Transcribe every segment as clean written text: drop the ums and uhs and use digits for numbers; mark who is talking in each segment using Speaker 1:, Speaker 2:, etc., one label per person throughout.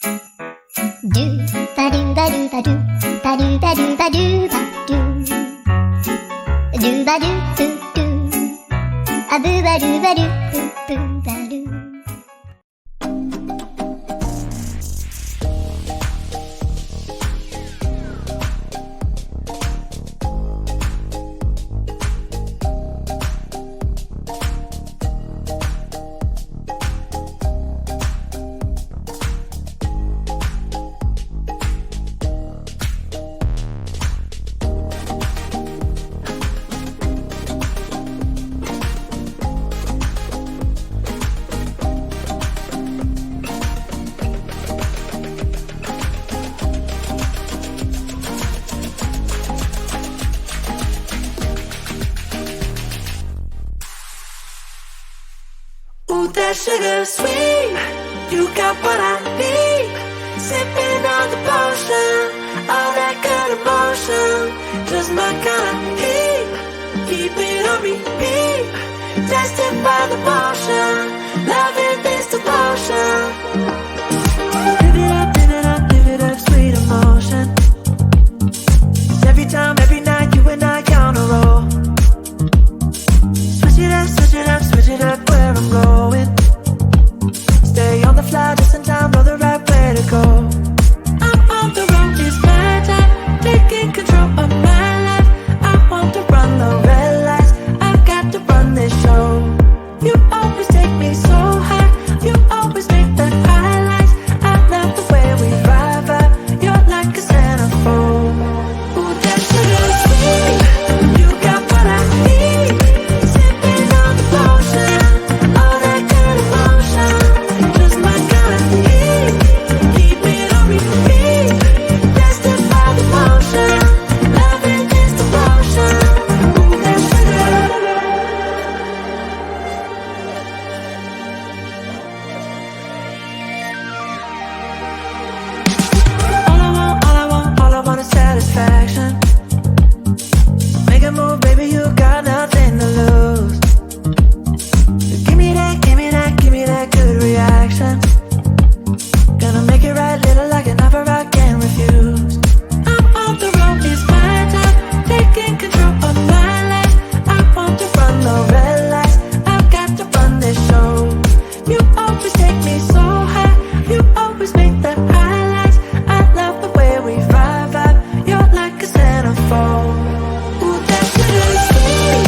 Speaker 1: Doobadoo-ba-doo-ba-doo, ba-doo-ba-doo-ba-doo-ba-doo. Doobadoo-boo-doo, a boo-ba-doo-ba-doo-boo-boo-ba-doo.
Speaker 2: Ooh, that sugar sweet, you got what I need. Sipping on the potion, all that good emotion, just my kind of heat. Keep it on repeat, tested by the potion, loving this devotion. Live it up, live it up, live it up, sweet emotion. Every time, every night, you and I count a roll. Switch it up, switch it up, switch it up where I'm going. Stay on the fly just in time, know the right way to go. I'm on the road, it's my time, taking control of my life. I want to run the red lights, I've got to run this show. You always take me so high, you always make the highlights. I love the way we vibe, you're like a centerfold. Ooh, that sugar sweet, you got what I need. Sipping on the potion, all that good emotion, just my kind of heat. Keep it on repeat, tested by the potion, loving this devotion. Ooh, that sugar. All I want is satisfaction. Make a move, baby, you got nothing to lose. Give me that, give me that, give me that good reaction. Gonna make it right, little like an offer I can't refuse. I'm on the road, it's my time, taking control of my life. I want to run the red lights, I've got to run this show. You always take me so high, you always make the highlights. I love the way we vibe, you're like a centerfold. Ooh, that sugar sweet,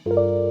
Speaker 1: do.